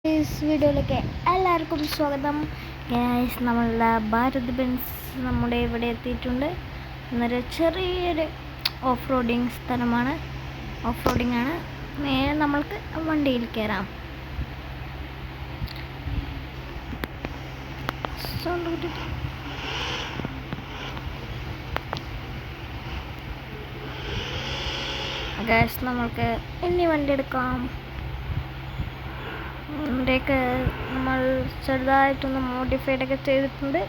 വീഡിയോയിലേക്ക് എല്ലാവർക്കും സ്വാഗതം. ഗൈസ്, നമ്മളുടെ ഭാരത് ബെൻസ് നമ്മുടെ ഇവിടെ എത്തിയിട്ടുണ്ട്. എന്നൊരു ചെറിയൊരു ഓഫ് റോഡിങ് സ്ഥലമാണ്. ഓഫ് റോഡിങ് ആണ്. നേരെ നമ്മൾക്ക് വണ്ടിയിൽ കയറാം. ഗൈസ്, നമ്മൾക്ക് ഇനി വണ്ടി എടുക്കാം. ഇവിടെയൊക്കെ നമ്മൾ ചെറുതായിട്ടൊന്ന് മോഡിഫൈഡൊക്കെ ചെയ്തിട്ടുണ്ട്.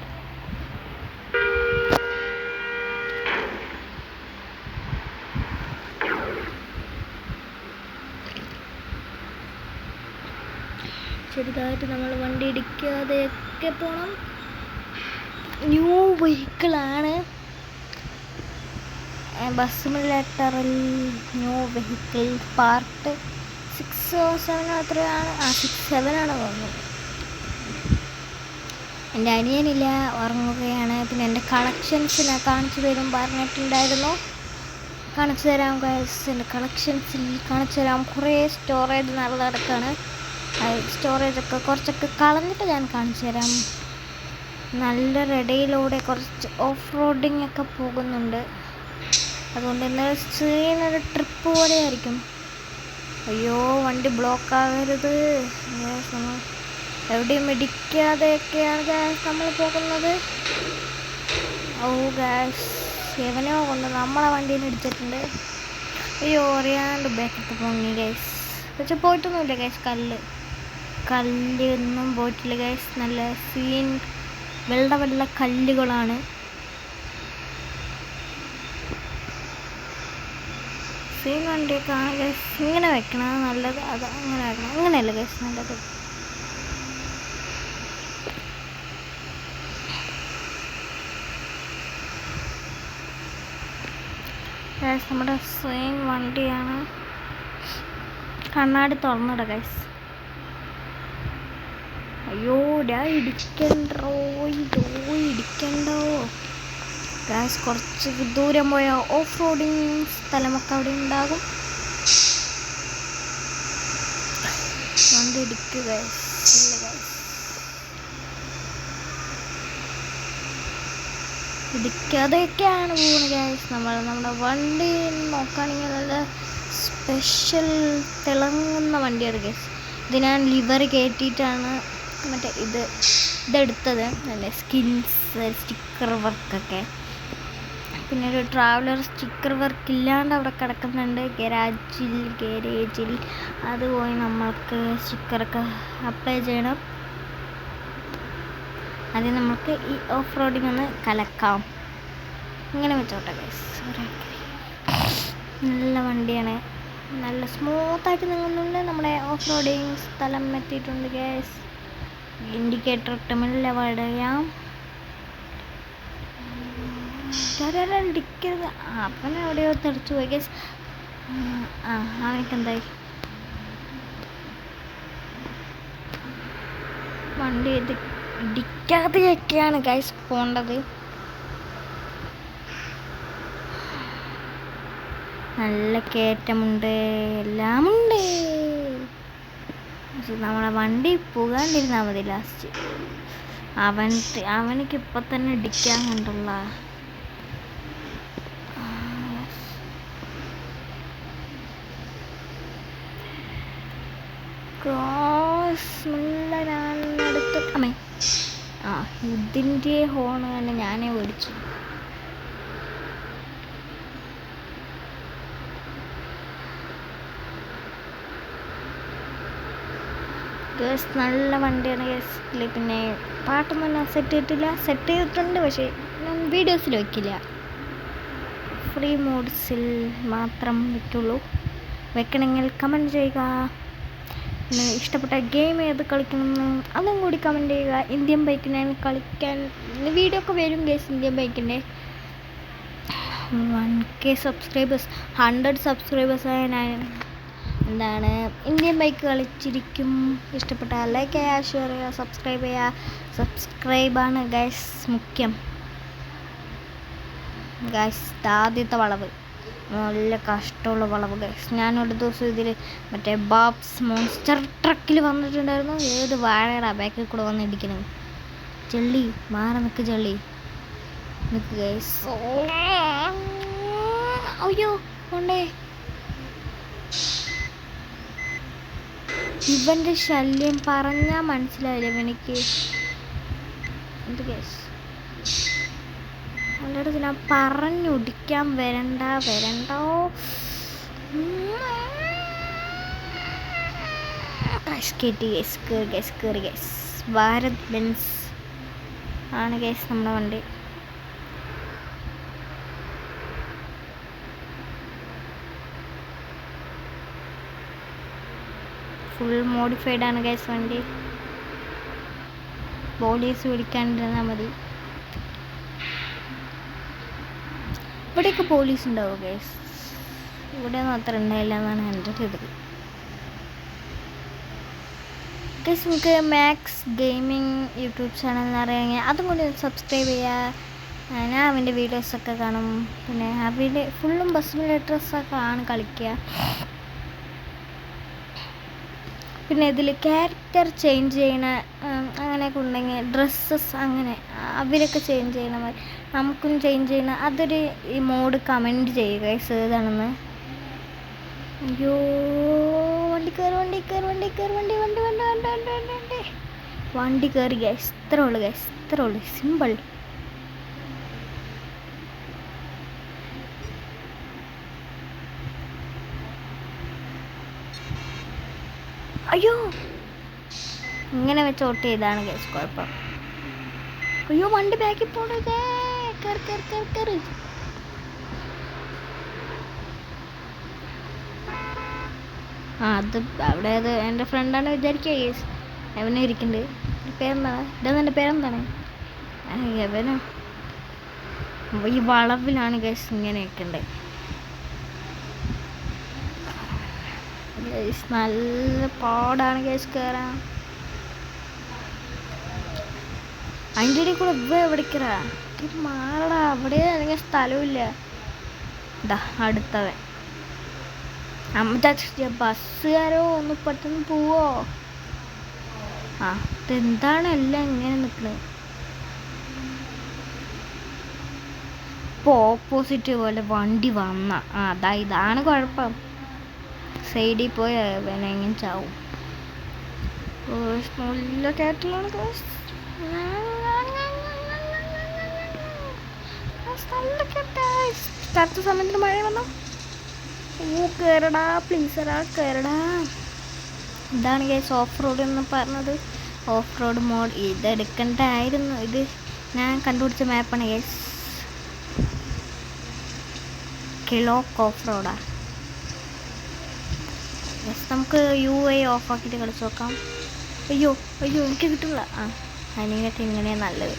ചെറുതായിട്ട് നമ്മൾ വണ്ടി ഇടിക്കാതെയൊക്കെ പോകണം. ന്യൂ വെഹിക്കിളാണ്. ബസ് സിമുലേറ്ററിൽ ന്യൂ വെഹിക്കിൾ പാർട്ട് 6 or 7 അത്രയാണ്. 6-7 തോന്നുന്നു. എൻ്റെ അനിയനില്ല, ഉറങ്ങുകയാണ്. പിന്നെ എൻ്റെ കളക്ഷൻസിനെ കാണിച്ചു തരും പറഞ്ഞിട്ടുണ്ടായിരുന്നു. കാണിച്ചു തരാം ഗൈസ്. എൻ്റെ കളക്ഷൻസിൽ കാണിച്ചു തരാം. കുറേ സ്റ്റോറേജ് നടക്കാണ്. സ്റ്റോറേജൊക്കെ കുറച്ചൊക്കെ കളഞ്ഞിട്ട് ഞാൻ കാണിച്ചു തരാം. നല്ലൊരു ഇടയിലൂടെ കുറച്ച് ഓഫ് റോഡിങ് ഒക്കെ പോകുന്നുണ്ട്. അതുകൊണ്ട് തന്നെ ചെറിയൊരു ട്രിപ്പ് പോലെ ആയിരിക്കും. അയ്യോ, വണ്ടി ബ്ലോക്ക് ആകരുത്. എവിടെയും ഇടിക്കാതെയൊക്കെയാണ് നമ്മൾ പോകുന്നത്. ഓ ഗാസ്, എവനോ കൊണ്ട് നമ്മളെ വണ്ടീനെ ഇടിച്ചിട്ടുണ്ട്. അയ്യോ, അറിയാണ്ട് ബാക്കിട്ട് പൊങ്ങി ഗൈസ്. പക്ഷെ പോയിട്ടൊന്നുമില്ല ഗൈസ്. കല്ലൊന്നും പോയിട്ടില്ല ഗൈസ്. നല്ല സീൻ വെള്ള കല്ലുകളാണ്. വണ്ടിയൊക്കെ ഗൈസ് ഇങ്ങനെ വെക്കണം നല്ലത്. അത് അങ്ങനെ വെക്കണം. അങ്ങനെയല്ല ഗൈസ് നല്ലത്. ഗൈസ്, നമ്മുടെ സെയിം വണ്ടിയാണ്. കണ്ണാടി തുറന്നിട ഗൈസ്. അയ്യോ, ഇടിക്കണ്ടോ ഗൈസ്. കുറച്ച് ദൂരം പോയ ഓഫ് റോഡിങ് സ്ഥലമൊക്കെ അവിടെ ഉണ്ടാകും. വണ്ടി ഇടിക്കുക ഗൈസ്. ഇല്ല ഗൈസ്, ഇടിക്കാതെയൊക്കെയാണ് പോകുന്നത് ഗൈസ്. നമ്മുടെ വണ്ടി നോക്കുകയാണെങ്കിൽ നല്ല സ്പെഷ്യൽ തിളങ്ങുന്ന വണ്ടിയാണ് ഗൈസ്. ഇത് ഞാൻ ലിവർ കയറ്റിയിട്ടാണ് മറ്റേ ഇതെടുത്തത്. നല്ല സ്റ്റിക്കർ വർക്കൊക്കെ. പിന്നെ ഒരു ട്രാവലർ സ്റ്റിക്കർ വർക്ക് ഇല്ലാണ്ട് അവിടെ കിടക്കുന്നുണ്ട് ഗാരേജിൽ. അത് പോയി നമ്മൾക്ക് സ്റ്റിക്കറൊക്കെ അപ്ലൈ ചെയ്യണം. അത് നമുക്ക് ഈ ഓഫ് റോഡിങ് ഒന്ന് കലക്കാം. ഇങ്ങനെ വെച്ചോട്ടെ ഗൈസ്. നല്ല വണ്ടിയാണ്. നല്ല സ്മൂത്തായിട്ട് നീങ്ങുന്നുണ്ട്. നമ്മുടെ ഓഫ് റോഡിങ് സ്ഥലം എത്തിയിട്ടുണ്ട് ഗൈസ്. ഇൻഡിക്കേറ്റർ ഇട്ട് മെല്ലെ വടയാം. ഇടിക്കരുത്. അപ്പം എവിടെയോ തെറിച്ചു പോയി ഗൈസ്. അവനക്കെന്തായി? വണ്ടി ഇടിക്കാതെയൊക്കെയാണ് ഗൈസ് പോണ്ടത്. നല്ല കയറ്റമുണ്ട്, എല്ലാമുണ്ട്. നമ്മളെ വണ്ടി പോകാണ്ടിരുന്നാൽ മതി. ലാസ്റ്റ് അവനക്ക് ഇപ്പം തന്നെ ഇടിക്കാൻ കണ്ടുള്ള. ഇതിൻ്റെ ഹോണ് തന്നെ ഞാനേ മേടിച്ചു. ഗേസ്, നല്ല വണ്ടിയാണ് ഗേസ്. പിന്നെ പാട്ടൊന്നും ഞാൻ സെറ്റ് ചെയ്തിട്ടുണ്ട്. പക്ഷേ ഞാൻ വീഡിയോസിൽ വയ്ക്കില്ല. ഫ്രീ മോഡ്സിൽ മാത്രം വയ്ക്കുള്ളൂ. വെക്കണമെങ്കിൽ കമൻറ്റ് ചെയ്യുക. പിന്നെ ഇഷ്ടപ്പെട്ട ഗെയിം ഏത് കളിക്കണമെന്ന് അതും കൂടി കമൻറ്റ് ചെയ്യുക. ഇന്ത്യൻ ബൈക്ക് ഞാൻ കളിക്കാൻ വീഡിയോ ഒക്കെ വരും ഗേസ്. ഇന്ത്യൻ ബൈക്കിൻ്റെ 1K സബ്സ്ക്രൈബേഴ്സ് 100 സബ്സ്ക്രൈബേഴ്സായ ഞാൻ ഇന്ത്യൻ ബൈക്ക് കളിച്ചിരിക്കും. ഇഷ്ടപ്പെട്ടാൽ ലൈക്ക് ചെയ്യുക, ഷെയർ ചെയ്യുക, സബ്സ്ക്രൈബ് ചെയ്യുക. സബ്സ്ക്രൈബാണ് ഗൈസ് മുഖ്യം. ഗൈസ്, ആദ്യത്തെ വളവ് നല്ല കഷ്ടമുള്ള വളവ് ഗൈസ്. ഞാനൊരു ദിവസം ഇതിൽ മറ്റേ ബാബ്സ് മോൺസ്റ്റർ ട്രക്കിൽ വന്നിട്ടുണ്ടായിരുന്നു. ഏത് വാഴയുടെ ബാക്കിൽ കൂടെ വന്ന് ഇടിക്കണം. ചെള്ളി മാറി നിൽക്ക്, ചെള്ളി നിൽക്ക് ഗൈസ്. അയ്യോ കൊണ്ടേ, ഇവൻ്റെ ശല്യം പറഞ്ഞാൽ മനസ്സിലായില്ല എനിക്ക്. എന്ത് ഗൈസ്, എൻ്റെ അടുത്ത് ഞാൻ പറഞ്ഞൊടിക്കാൻ വരണ്ടോ. കയറി ഗൈസ്. ഭാരത് ബെൻസ് ആണ് ഗൈസ് നമ്മുടെ വണ്ടി. ഫുൾ മോഡിഫൈഡ് ആണ് ഗൈസ് വണ്ടി. പോലീസ് പിടിക്കാണ്ടിരുന്നാൽ മതി. ഇവിടെയൊക്കെ പോലീസ് ഉണ്ടാവും ഗൈസ്. ഇവിടെ ഒന്നും അത്ര ഉണ്ടായില്ല എന്നാണ് എൻ്റെ ഒരു ഇത്. ഗൈസ്, നിങ്ങൾക്ക് മാക്സ് ഗെയിമിംഗ് യൂട്യൂബ് ചാനൽ എന്ന് അറിയാമെങ്കിൽ അതും കൂടി സബ്സ്ക്രൈബ് ചെയ്യുക. ഞാൻ അവൻ്റെ വീഡിയോസൊക്കെ കാണും. പിന്നെ അവൻ്റെ ഫുള്ളും ബസ് സിമുലേറ്റേഴ്സൊക്കെ ആണ് കളിക്കുക. പിന്നെ ഇതിൽ ക്യാരക്ടർ ചേഞ്ച് ചെയ്യണ അങ്ങനെയൊക്കെ ഉണ്ടെങ്കിൽ ഡ്രസ്സസ് അങ്ങനെ അവരൊക്കെ ചേഞ്ച് ചെയ്യണ മാതിരി നമുക്കും ചേഞ്ച് ചെയ്യണ അതൊരു ഈ മോഡ് കമൻറ്റ് ചെയ്യുക ഏതാണെന്ന്. അയ്യോ, വണ്ടി കയറി ഗൈസ്. ഇത്രേ ഉള്ളൂ സിമ്പിൾ. അയ്യോ, ഇങ്ങനെ വെച്ച് ഓട്ട് ചെയ്താണ് ഗൈസ് കുഴപ്പം. അയ്യോ, വണ്ടി ബാക്കിൽ പോണേ. കയറി. അത് അവിടെ അത് എൻ്റെ ഫ്രണ്ടാണ് വിചാരിക്കുക ഗൈസ്. അവനെ ഇരിക്കുന്നുണ്ട്. പേരെന്താണ്? എൻ്റെ പേരെന്താണ്? അവന് ഈ വളവിലാണ് ഗൈസ് ഇങ്ങനെയൊക്കെ ഉണ്ട്. നല്ല പാടാണ് ഗൈസ് കയറാൻ. അതിൻ്റെ ഇടയിൽ കൂടെ എവിടേക്കറാ മാറടാ. അവിടെ അല്ലെങ്കിൽ സ്ഥലമില്ല. ഇതാ അടുത്തവൻ. ബസ്സുകാരോ ഒന്ന് പെട്ടെന്ന് പോവോ? ഇതെന്താണ് എല്ലാം ഇങ്ങനെ നിൽക്കുന്നത്? ഇപ്പോൾ ഓപ്പോസിറ്റ് പോലെ വണ്ടി വന്ന ഇതാണ് കുഴപ്പം. സൈഡിൽ പോയി എങ്ങനെ ചാവും. നല്ല കയറ്റലാണ്. കറക്റ്റ് സമയത്തിന് മഴ വന്നോ. കയറടാ പ്ലീസറാ, കയറടാ. ഇതാണ് ഗൈസ് ഓഫ് റോഡ് എന്ന് പറഞ്ഞത്. ഓഫ് റോഡ് മോഡ് ഇതെടുക്കണ്ടായിരുന്നു. ഇത് ഞാൻ കണ്ടുപിടിച്ച മാപ്പാണ് ഗൈസ്. കിലോക്ക് ഓഫ് റോഡാ. നമുക്ക് UI ഓഫാക്കിയിട്ട് കളിച്ച് നോക്കാം. അയ്യോ എനിക്ക് കിട്ടില്ല. അതിനെക്കാട്ടി ഇങ്ങനെയാണ് നല്ലത്.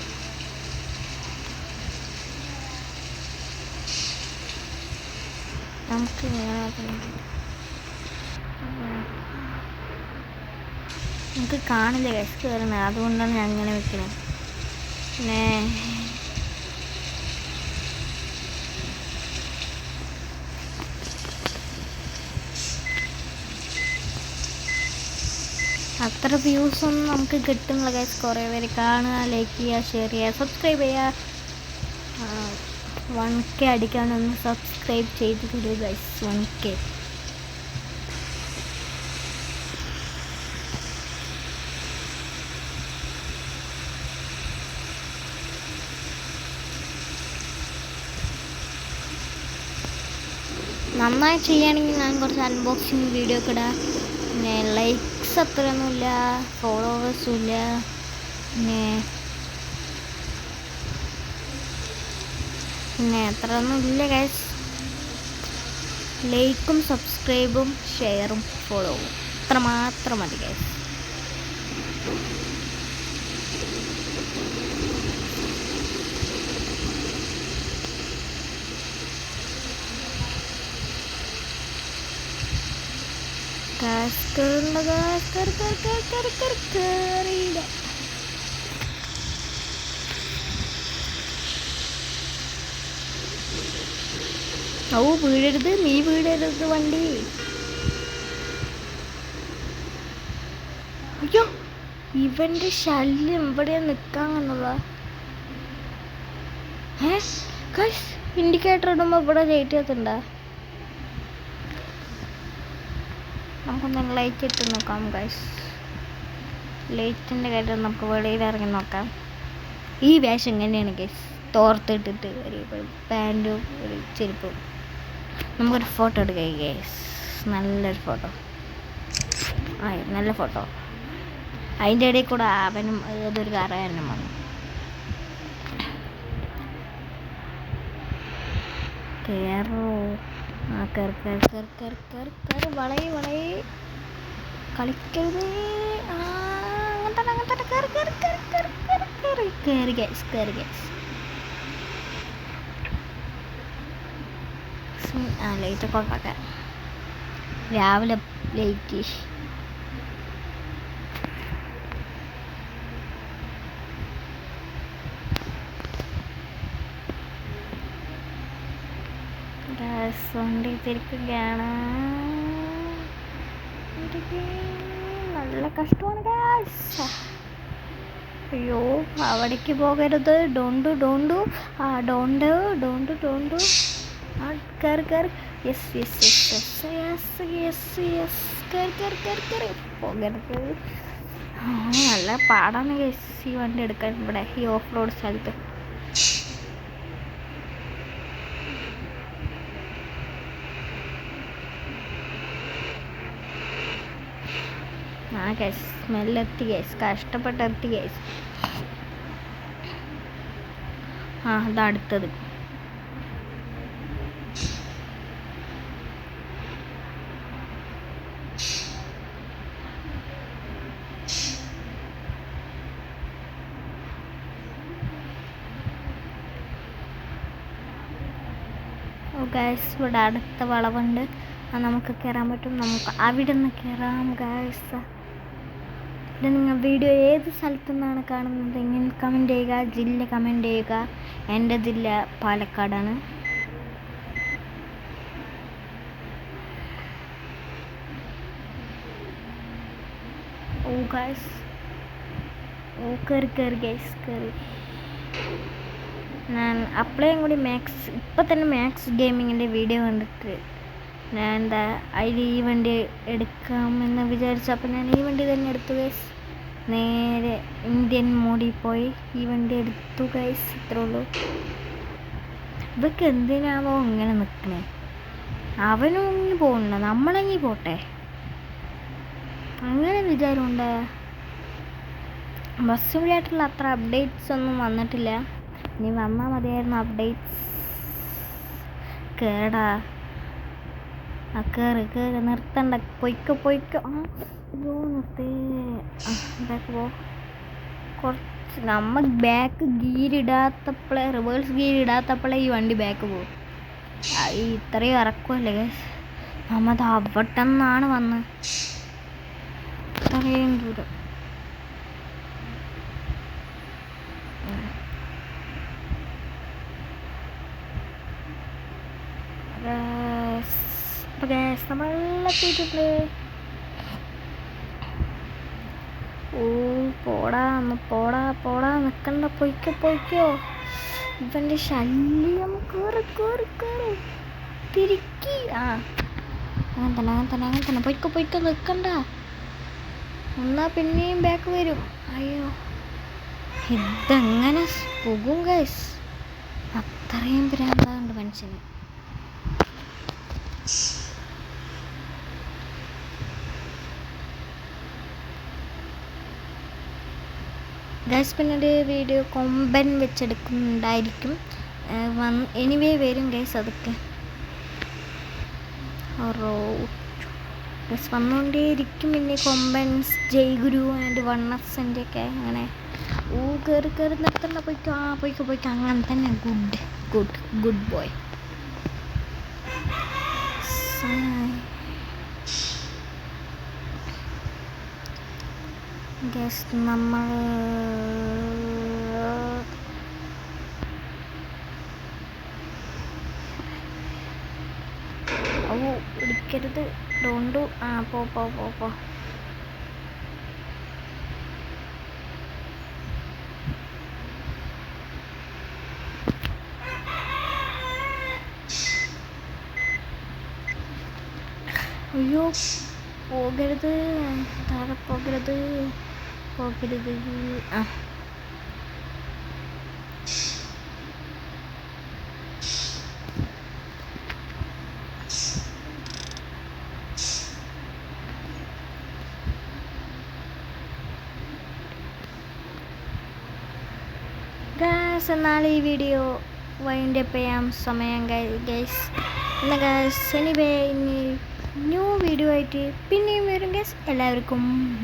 നമുക്ക് നമുക്ക് കാണില്ല ഗൈസ് കയറുന്നത്. അതുകൊണ്ടാണ് ഞാൻ ഇങ്ങനെ വെക്കുന്നത്. പിന്നെ അത്ര വ്യൂസൊന്നും നമുക്ക് കിട്ടുന്നില്ല ഗൈസ്. കുറേ പേര് കാണുക, ലൈക്ക് ചെയ്യുക, ഷെയർ ചെയ്യുക, സബ്സ്ക്രൈബ് ചെയ്യുക. 1K അടിക്കാനൊന്ന് സബ്സ്ക്രൈബ് ചെയ്ത് തരൂ ഗൈസ്. 1K. നന്നായി ചെയ്യുകയാണെങ്കിൽ ഞാൻ കുറച്ച് അൺബോക്സിങ് വീഡിയോ ഒക്കെ ഇടാം. പിന്നെ ലൈക്സ് അത്രയൊന്നുമില്ല, ഫോളോവേഴ്സും ഇല്ല. പിന്നെ അത്രയൊന്നും ഇല്ല ഗൈസ്. ലൈക്കും സബ്സ്ക്രൈബും ഷെയറും ഫോളോവും അത്ര മാത്രം മതി ഗൈസ്. കയറിയില്ല. ഓ വീഴരുത്, നീ വീഴരുത് വണ്ടി. അയ്യോ ഇവന്റെ ശല്യം എവിടെയാ നിൽക്കാന്നുള്ള. ഇൻഡിക്കേറ്റർ ഇടുമ്പോൾ ഇവിടെ ലൈറ്റ് കത്തുണ്ടോ? നമുക്കൊന്ന് ലൈറ്റ് ഇട്ട് നോക്കാം ഗൈസ്. ലൈറ്റിൻ്റെ കാര്യം നമുക്ക് വെളിയിൽ ഇറങ്ങി നോക്കാം. ഈ വേഷം എങ്ങനെയാണ് ഗൈസ്? തോർത്തിട്ടിട്ട് ഒരു പാൻറ്റും ഒരു ചെരുപ്പും. നമുക്കൊരു ഫോട്ടോ എടുക്കാം ഗൈസ്. നല്ലൊരു ഫോട്ടോ. നല്ല ഫോട്ടോ. അതിൻ്റെ ഇടയിൽ കൂടെ അവനും ഏതൊരു കാറാനും വന്നു. കേറോ? കയറി വളയെ കളിക്കരുത്. അങ്ങനത്തെ കയറി ഗ്യാസ്. ലൈറ്റൊക്കെ ഓഫാക്കാം. രാവിലെ ലൈറ്റ്. വണ്ടി തിരിക്കുകയാണ്. നല്ല കഷ്ടമാണ് ഗായ്സ്. അയ്യോ അവിടേക്ക് പോകരുത്. ഡോണ്ടു ഡോണ്ടു കയറി. കയറി പോകരുത്. നല്ല പാടാണ് ഗൈസ് ഈ വണ്ടി എടുക്കാൻ ഇവിടെ ഈ ഓഫ് റോഡ് സ്ഥലത്ത്. ഗൈസ് സ്മെല്ലെത്തി ഗൈസ്. കഷ്ടപ്പെട്ടെത്തി ഗൈസ്. അതടുത്തത്. ഗൈസ് ഇവിടെ അടുത്ത വളവുണ്ട്. നമുക്ക് കയറാൻ പറ്റും. നമുക്ക് അവിടെ നിന്ന് കയറാം ഗൈസ്. ഇത് നിങ്ങൾ വീഡിയോ ഏത് സ്ഥലത്തു നിന്നാണ് കാണുന്നത് എങ്ങനെ കമൻറ്റ് ചെയ്യുക. ജില്ല കമൻറ്റ് ചെയ്യുക. എൻ്റെ ജില്ല പാലക്കാടാണ്. ഗൈസ് കയറി ഗൈസ്. ഞാൻ അപ്ലൈയും കൂടി ഇപ്പം തന്നെ മാക്സ് ഗെയിമിങ്ങിൻ്റെ വീഡിയോ കണ്ടിട്ട് ഞാൻ അതിൽ ഈ വണ്ടി എടുക്കാമെന്ന് വിചാരിച്ചപ്പോൾ ഞാൻ ഈ വണ്ടി തന്നെ എടുത്തു ഗൈസ്. നേരെ ഇന്ത്യൻ മോഡിൽ പോയി ഈ വണ്ടി എടുത്തു ഗൈസ്. ഇത്രേ ഉള്ളൂ. ഇതൊക്കെ എന്തിനാവോ ഇങ്ങനെ നിൽക്കണേ? അവനും ഇങ്ങി പോകണ്ട, നമ്മളെങ്ങി പോട്ടെ, അങ്ങനെ വിചാരമുണ്ട്. ബസ് സിമുലേറ്ററിൽ അത്ര അപ്ഡേറ്റ്സ് ഒന്നും വന്നിട്ടില്ല. ഇനി വന്നാൽ മതിയായിരുന്നു അപ്ഡേറ്റ്സ്. കേടാ കയറി നിർത്തണ്ട. പൊയ്ക്കോ. നിർത്തേ. ബാക്ക് പോ. കുറച്ച് നമ്മൾ ബാക്ക് ഗീരിടാത്തപ്പോഴേ റിവേഴ്സ് ഗീരിടാത്തപ്പോഴേ ഈ വണ്ടി ബാക്ക് പോകും. ഇത്രയും ഇറക്കുമല്ലേ ഗൈസ്. നമ്മത് അവിടെ നിന്നാണ് വന്ന് ഇത്രയും ദൂരം. നമ്മളെത്തിയിട്ടുണ്ട്. പോടാ നിൽക്കണ്ട. പൊയ്ക്കോ. ഇവൻ്റെ ശല്യം. കയറി തിരിക്കി. അങ്ങനെ തന്നെ പൊയ്ക്കോ നിൽക്കണ്ട. എന്നാ പിന്നെയും ബാക്ക് വരും. അയ്യോ ഇതെങ്ങനെ പോകും ഗൈസ്? അത്രയും ഭ്രാന്താണ്ട് മനുഷ്യന്. ഗൈസ് പിന്നീട് വീഡിയോ കൊമ്പൻ വെച്ചെടുക്കുന്നുണ്ടായിരിക്കും. എനിവേ വരും ഗൈസ്. അതൊക്കെ ഗൈസ് വന്നുകൊണ്ടേയിരിക്കും. പിന്നെ കൊമ്പൻസ്, ജയ്ഗുരു ആൻഡ് വണ്ണസിൻ്റെ ഒക്കെ അങ്ങനെ. കയറി നിർത്തണ്ട. പൊയ്ക്കോ. അങ്ങനെ തന്നെ. Good boy. ഗൈസ് നമ്മൾ ഔ ഇടിക്കരുത്. ഡോണ്ടു. ആ പോ പോ പോ പോ. അയ്യോ പോകരുത്, താഴെ പോകരുത്, പോകരുത്. ആ ഗൈസ്, എന്നാൽ ഈ വീഡിയോ വൈൻഡ് അപ്പ് ചെയ്യാം സമയം ഗൈസ്. എന്നാൽ ഗൈസ് എനിവേ ഇനി ന്യൂ വീഡിയോ ആയിട്ട് പിന്നെയും വരും ഗൈസ്. എല്ലാവർക്കും